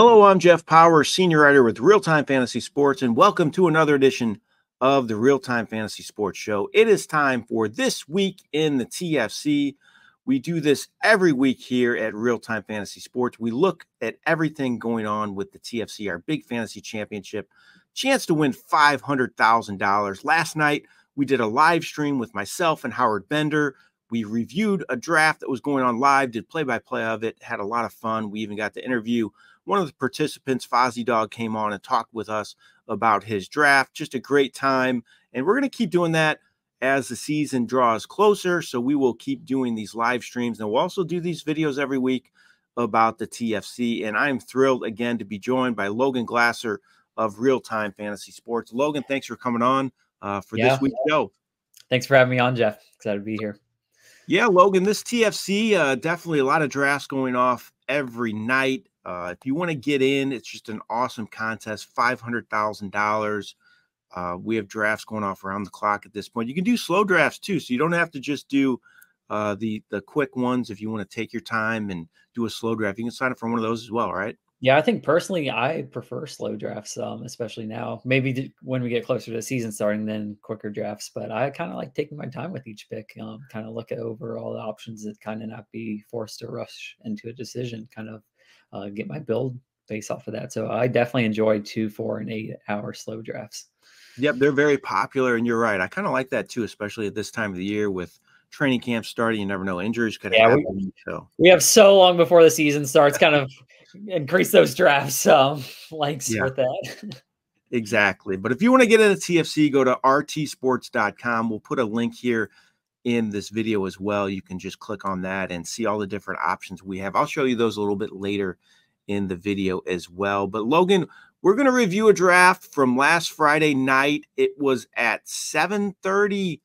Hello, I'm Jeff Paur, senior writer with RealTime Fantasy Sports, and welcome to another edition of the RealTime Fantasy Sports Show. It is time for This Week in the TFC. We do this every week here at RealTime Fantasy Sports. We look at everything going on with the TFC, our big fantasy championship, chance to win $500,000. Last night, we did a live stream with myself and Howard Bender. We reviewed a draft that was going on live, did play-by-play of it, had a lot of fun. We even got to interview one of the participants. Fozzie Dog came on and talked with us about his draft. Just a great time. And we're going to keep doing that as the season draws closer. So we will keep doing these live streams. And we'll also do these videos every week about the TFC. And I'm thrilled again to be joined by Logan Glaser of RealTime Fantasy Sports. Logan, thanks for coming on for this week's show. Thanks for having me on, Jeff. Excited to be here. Yeah, Logan, this TFC, definitely a lot of drafts going off every night. If you want to get in, it's just an awesome contest, $500,000. We have drafts going off around the clock at this point. You can do slow drafts too, so you don't have to just do the quick ones. If you want to take your time and do a slow draft, you can sign up for one of those as well, right? Yeah, I think personally, I prefer slow drafts, especially now. Maybe when we get closer to the season starting, then quicker drafts. But I kind of like taking my time with each pick, kind of look at over all the options and kind of not be forced to rush into a decision, kind of get my build based off of that. So I definitely enjoy 2, 4, and 8 hour slow drafts. Yep, they're very popular, and you're right. I kind of like that too, especially at this time of the year with training camp starting. You never know, injuries could happen. We have so long before the season starts, kind of increase those drafts likes with that. Exactly. But if you want to get into TFC, go to rtsports.com. We'll put a link here in this video as well. You can just click on that and see all the different options we have. I'll show you those a little bit later in the video as well. But Logan, we're going to review a draft from last Friday night. It was at 7:30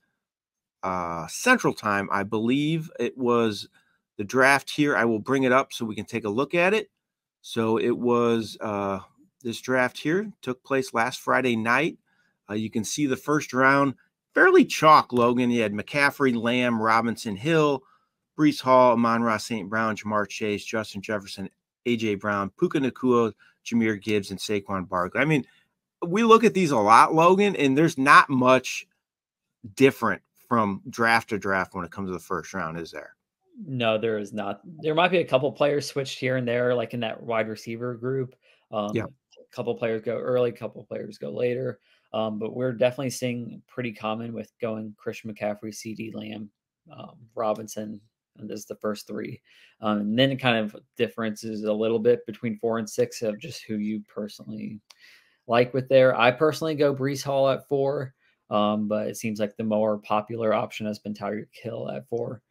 Central Time, I believe. It was the draft here. I will bring it up so we can take a look at it. So it was this draft here took place last Friday night. You can see the first round, fairly chalk, Logan. You had McCaffrey, Lamb, Robinson, Hill, Breece Hall, Amon-Ra St. Brown, Jamar Chase, Justin Jefferson, A.J. Brown, Puka Nacua, Jahmyr Gibbs, and Saquon Barkley. I mean, we look at these a lot, Logan, and there's not much different from draft to draft when it comes to the first round, is there? No, there is not. There might be a couple players switched here and there, like in that wide receiver group. A couple players go early, a couple players go later. But we're definitely seeing pretty common with going Christian McCaffrey, CD Lamb, Robinson, and this is the first 3. And then it kind of differences a little bit between 4 and 6 of just who you personally like with there. I personally go Breece Hall at 4, but it seems like the more popular option has been Tyreek Hill at 4.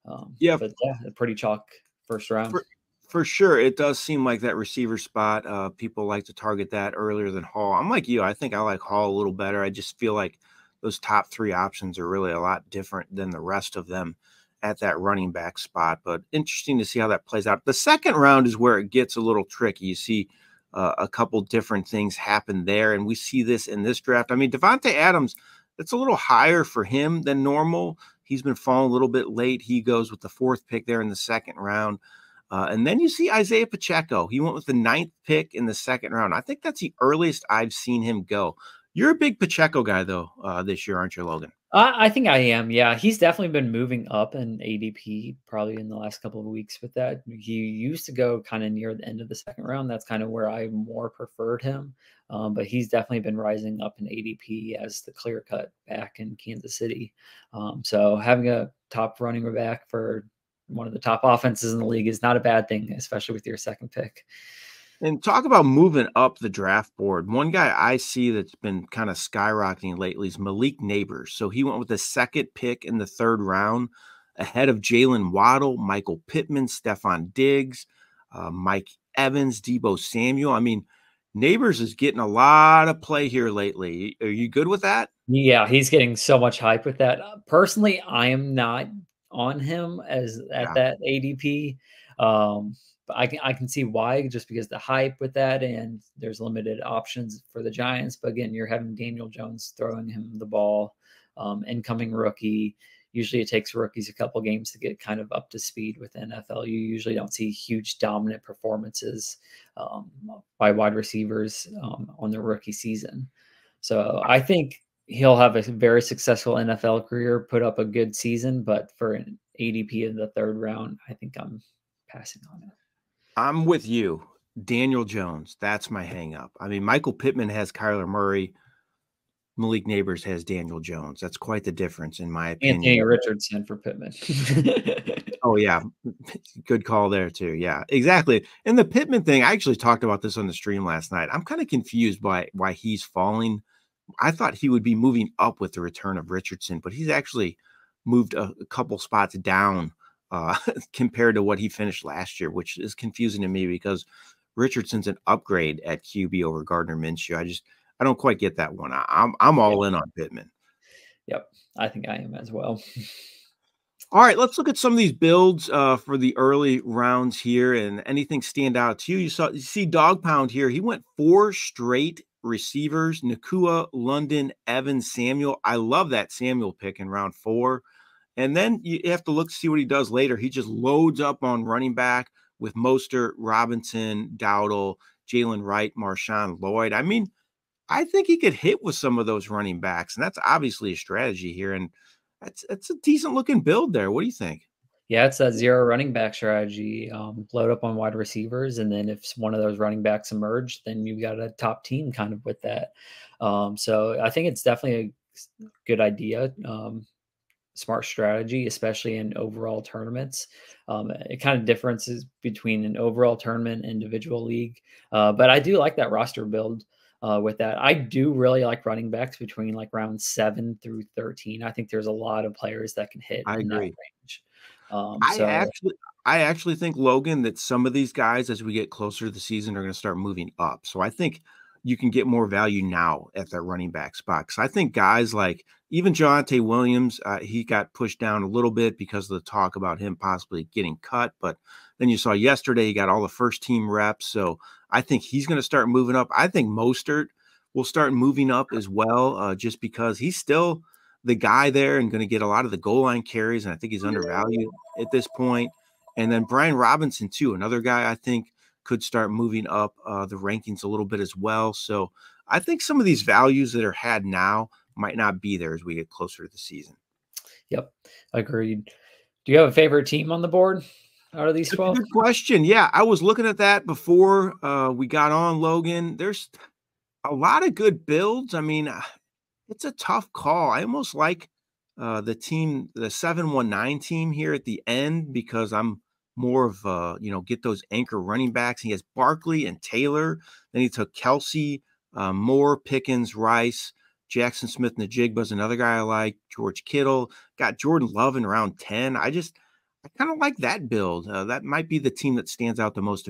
But yeah, a pretty chalk first round. For sure. It does seem like that receiver spot. People like to target that earlier than Hall. I'm like you. I think I like Hall a little better. I just feel like those top 3 options are really a lot different than the rest of them at that running back spot. But interesting to see how that plays out. The second round is where it gets a little tricky. You see a couple different things happen there, and we see this in this draft. I mean, Devontae Adams, that's a little higher for him than normal. He's been falling a little bit late. He goes with the 4th pick there in the second round. And then you see Isaiah Pacheco. He went with the 9th pick in the second round. I think that's the earliest I've seen him go. You're a big Pacheco guy, though, this year, aren't you, Logan? I think I am. Yeah, he's definitely been moving up in ADP probably in the last couple of weeks with that. He used to go kind of near the end of the second round. That's kind of where I more preferred him. But he's definitely been rising up in ADP as the clear cut back in Kansas City. So having a top running back for one of the top offenses in the league is not a bad thing, especially with your second pick. And talk about moving up the draft board. One guy I see that's been kind of skyrocketing lately is Malik Neighbors. So he went with the 2nd pick in the 3rd round ahead of Jalen Waddle, Michael Pittman, Stephon Diggs, Mike Evans, Deebo Samuel. I mean, Neighbors is getting a lot of play here lately. Are you good with that? Yeah, he's getting so much hype with that. Personally, I am not on him at that ADP. But I can see why, just because the hype with that, and there's limited options for the Giants. But again, you're having Daniel Jones throwing him the ball, incoming rookie. Usually it takes rookies a couple games to get kind of up to speed with the NFL. You usually don't see huge dominant performances by wide receivers on the rookie season. So I think he'll have a very successful NFL career, put up a good season, but for an ADP in the 3rd round, I think I'm passing on it. I'm with you. Daniel Jones, that's my hang up. I mean, Michael Pittman has Kyler Murray. Malik Neighbors has Daniel Jones. That's quite the difference, in my opinion. Anthony Richardson for Pittman. Oh, yeah. Good call there, too. Yeah, exactly. And the Pittman thing, I actually talked about this on the stream last night. I'm kind of confused by why he's falling. I thought he would be moving up with the return of Richardson, but he's actually moved a couple spots down compared to what he finished last year, which is confusing to me because Richardson's an upgrade at QB over Gardner Minshew. I don't quite get that one. I'm all in on Pittman. Yep, I think I am as well. All right, let's look at some of these builds for the early rounds here, and anything stand out to you. You see Dog Pound here. He went 4 straight receivers: Nakua, London, Evans, Samuel. I love that Samuel pick in round 4. And then you have to look to see what he does later. He just loads up on running back with Mostert, Robinson, Dowdle, Jalen Wright, Marshawn Lloyd. I mean, I think he could hit with some of those running backs, and that's obviously a strategy here. And that's a decent looking build there. What do you think? Yeah, it's that 0 running back strategy. Load up on wide receivers, and then if one of those running backs emerge, then you've got a top team kind of with that. So I think it's definitely a good idea. Smart strategy, especially in overall tournaments. It kind of differences between an overall tournament and individual league. But I do like that roster build with that. I do really like running backs between like round 7 through 13. I think there's a lot of players that can hit I in that agree. range. I actually think, Logan, that some of these guys, as we get closer to the season, are going to start moving up. So I think you can get more value now at that running back spot. Because I think guys like even Jonte Williams, he got pushed down a little bit because of the talk about him possibly getting cut. But then you saw yesterday he got all the first team reps. So I think he's going to start moving up. I think Mostert will start moving up as well, just because he's still the guy there and going to get a lot of the goal line carries. And I think he's undervalued at this point. And then Brian Robinson, too, another guy I think could start moving up the rankings a little bit as well. So I think some of these values that are had now might not be there as we get closer to the season. Yep, agreed. Do you have a favorite team on the board out of these 12? Good question. Yeah, I was looking at that before we got on, Logan. There's a lot of good builds. I mean, it's a tough call. I almost like the 719 team here at the end because I'm more of get those anchor running backs. He has Barkley and Taylor. Then he took Kelsey, Moore, Pickens, Rice, Jackson Smith, Najigba's another guy I like. George Kittle, got Jordan Love in round 10. I kind of like that build. That might be the team that stands out the most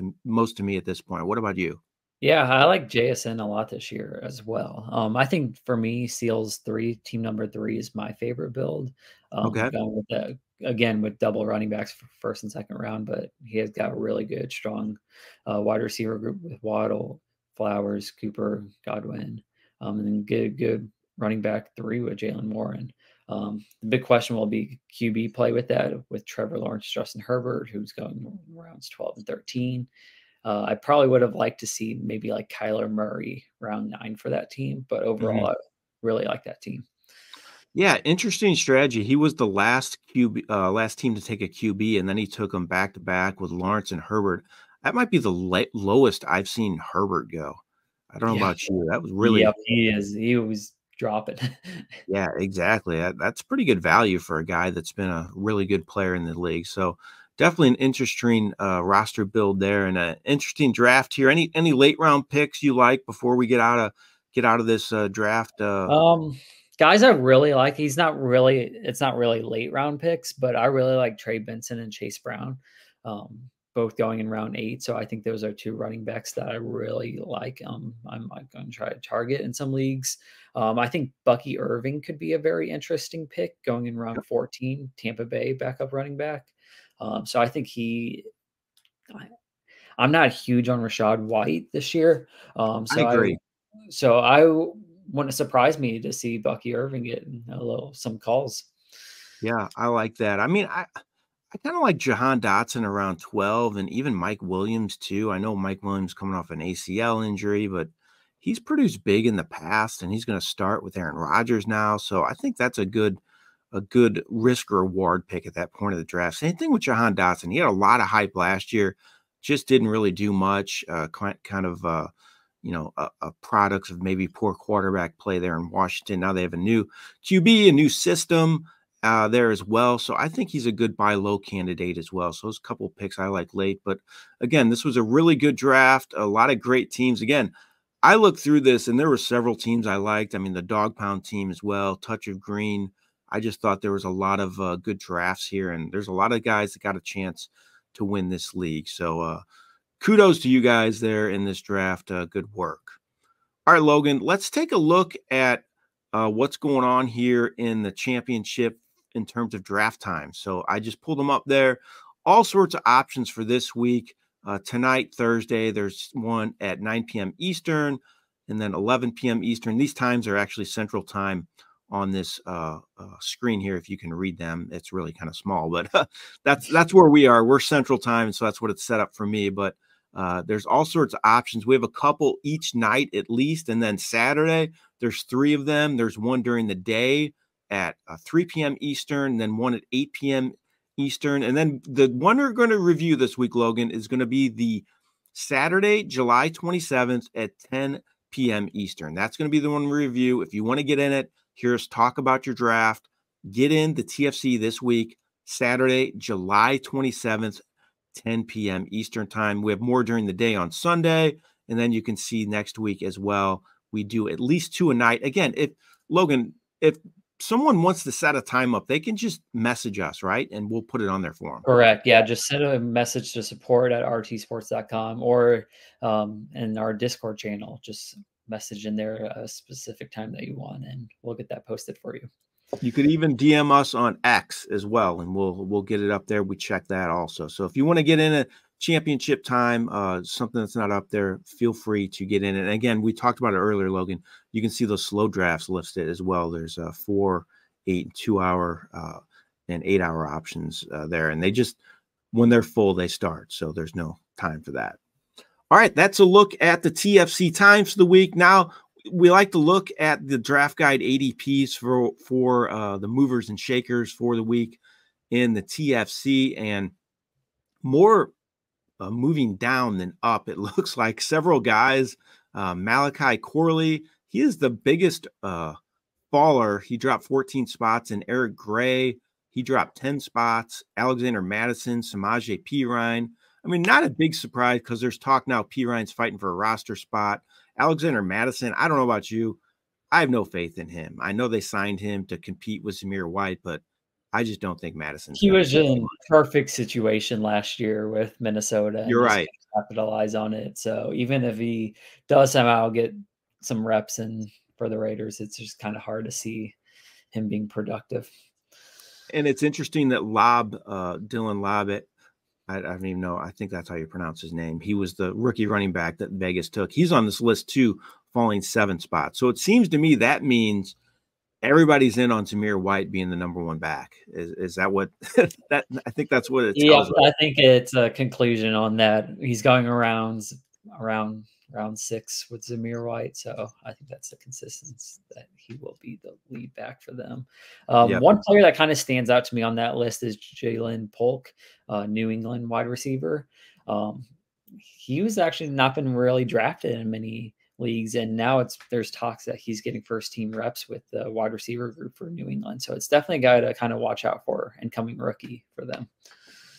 to me at this point. What about you? Yeah, I like JSN a lot this year as well. I think for me, Seals 3, team number 3 is my favorite build. Okay. Going with that again with double running backs for 1st and 2nd round, but he has got a really good, strong wide receiver group with Waddle, Flowers, Cooper, Godwin, and then good running back 3 with Jalen Warren. The big question will be QB play with that, with Trevor Lawrence, Justin Herbert, who's going rounds 12 and 13. I probably would have liked to see maybe like Kyler Murray round 9 for that team, but overall, I really like that team. Yeah, interesting strategy. He was the last last team to take a QB, and then he took them back to back with Lawrence and Herbert. That might be the lowest I've seen Herbert go. I don't know about you. That was really, yep, he was dropping. yeah, exactly. That's pretty good value for a guy that's been a really good player in the league. So definitely an interesting roster build there, and an interesting draft here. Any late round picks you like before we get out of this draft? Guys I really like, it's not really late round picks, but I really like Trey Benson and Chase Brown, both going in round 8. So I think those are 2 running backs that I really like. I'm going to try to target in some leagues. I think Bucky Irving could be a very interesting pick going in round 14, Tampa Bay backup running back. So I think I'm not huge on Rashad White this year. I agree. I wouldn't surprise me to see Bucky Irving get some calls. Yeah, I like that. I mean, I kind of like Jahan Dotson around 12 and even Mike Williams too. I know Mike Williams coming off an ACL injury, but he's produced big in the past and he's going to start with Aaron Rodgers now. So I think that's a good risk reward pick at that point of the draft. Same thing with Jahan Dotson. He had a lot of hype last year, just didn't really do much. Kind of a products of maybe poor quarterback play there in Washington. Now they have a new QB, a new system there as well. So I think he's a good buy low candidate as well. So those couple of picks I like late. But again, this was a really good draft. A lot of great teams. Again, I looked through this and there were several teams I liked. I mean, the Dog Pound team as well, Touch of Green. I just thought there was a lot of good drafts here, and there's a lot of guys that got a chance to win this league. So kudos to you guys there in this draft. Good work. All right, Logan, let's take a look at what's going on here in the championship in terms of draft time. So I just pulled them up there. All sorts of options for this week. Tonight, Thursday, there's one at 9 p.m. Eastern and then 11 p.m. Eastern. These times are actually Central Time on this screen here. If you can read them, it's really kind of small, but that's where we are. We're Central Time, so that's what it's set up for me. But there's all sorts of options. We have a couple each night at least, and then Saturday there's 3 of them. There's one during the day at 3 p.m. Eastern, and then one at 8 p.m. Eastern, and then the one we're going to review this week, Logan, is going to be the Saturday, July 27th at 10 p.m. Eastern. That's going to be the one we review. If you want to get in it, hear us talk about your draft, get in the TFC this week, Saturday, July 27th, 10 p.m. Eastern time. We have more during the day on Sunday, and then you can see next week as well. We do at least 2 a night. Again, if someone wants to set a time up, they can just message us, right? And we'll put it on there for them. Correct. Yeah, just send a message to support@rtsports.com or in our Discord channel. Just message in there a specific time that you want, and we'll get that posted for you. You could even DM us on X as well, and we'll get it up there. We check that also. So if you want to get in a championship time, something that's not up there, feel free to get in it. And again, we talked about it earlier, Logan. You can see those slow drafts listed as well. There's 4, 8, 2 hour, and 8 hour options there, and they just when they're full they start. So there's no time for that. All right, that's a look at the TFC times for the week. Now we like to look at the draft guide ADPs for the movers and shakers for the week in the TFC, and more moving down than up. It looks like several guys. Malachi Corley, he is the biggest faller. He dropped 14 spots, and Eric Gray, he dropped 10 spots. Alexander Madison, Samaje Perine. I mean, not a big surprise because there's talk now Perine's fighting for a roster spot. Alexander Madison, I don't know about you. I have no faith in him. I know they signed him to compete with Zamir White, but I just don't think Madison. He was in perfect situation last year with Minnesota. You're right. Capitalize on it. So even if he does somehow get some reps in for the Raiders, it's just kind of hard to see him being productive. And it's interesting that Dylan Lobb, I don't even know. I think that's how you pronounce his name. He was the rookie running back that Vegas took. He's on this list too, falling 7 spots. So it seems to me that means everybody's in on Zamir White being the number 1 back. Is that what that? I think that's what it tells us. I think it's a conclusion on that. He's going around round 6 with Zamir White. So I think that's the consistency that he will be the lead back for them. One player that kind of stands out to me on that list is Jalen Polk, New England wide receiver. He was actually not been really drafted in many leagues, and now there's talks that he's getting first team reps with the wide receiver group for New England. So it's definitely a guy to kind of watch out for, incoming rookie for them.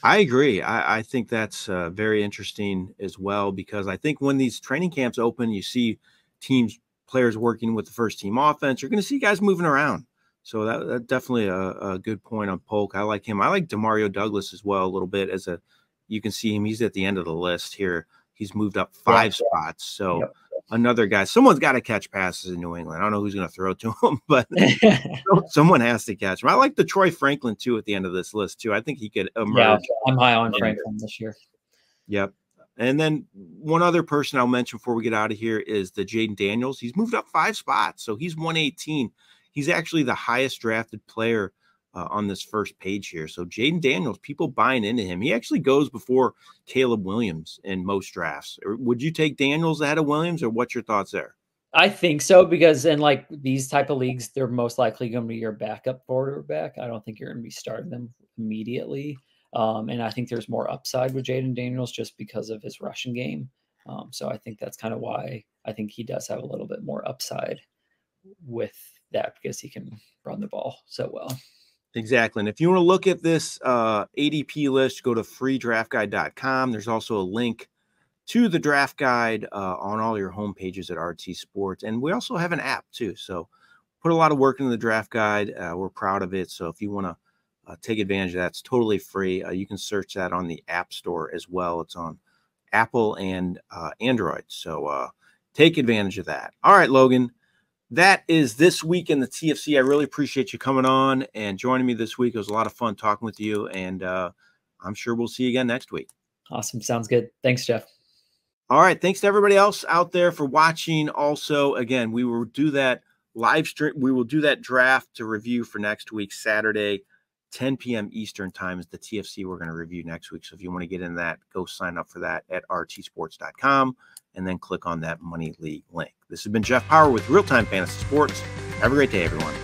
I agree. I think that's very interesting as well, because I think when these training camps open, you see players working with the first team offense. You're going to see guys moving around. So that's definitely a good point on Polk. I like him. I like Demario Douglas as well a little bit. You can see him. He's at the end of the list here. He's moved up 5 spots. So another guy, someone's got to catch passes in New England. I don't know who's going to throw to him, but someone has to catch him. I like the Troy Franklin too at the end of this list too. I think he could emerge. Yeah, I'm high on Franklin this year. Yep. And then one other person I'll mention before we get out of here is the Jaden Daniels. He's moved up 5 spots, so he's 118. He's actually the highest drafted player on this first page here. So Jaden Daniels, people buying into him. He actually goes before Caleb Williams in most drafts. Would you take Daniels ahead of Williams, or what's your thoughts there? I think so, because in like these type of leagues, they're most likely going to be your backup quarterback. I don't think you're going to be starting them immediately. And I think there's more upside with Jaden Daniels just because of his rushing game. So I think that's kind of why I think he does have a little bit more upside with that, because he can run the ball so well. Exactly. And if you want to look at this ADP list, go to freedraftguide.com. There's also a link to the draft guide on all your home pages at RT Sports. And we also have an app too. So put a lot of work into the draft guide. We're proud of it. So if you want to take advantage of that, it's totally free. You can search that on the App Store as well. It's on Apple and Android. So take advantage of that. All right, Logan. That is this week in the TFC. I really appreciate you coming on and joining me this week. It was a lot of fun talking with you, and I'm sure we'll see you again next week. Awesome. Sounds good. Thanks, Jeff. All right. Thanks to everybody else out there for watching. Also, again, we will do that live stream. We will do that draft to review for next week, Saturday, 10 p.m. Eastern time is the TFC we're going to review next week. So if you want to get in that, go sign up for that at rtsports.com. and then click on that Money League link. This has been Jeff Paur with RealTime Fantasy Sports. Have a great day, everyone.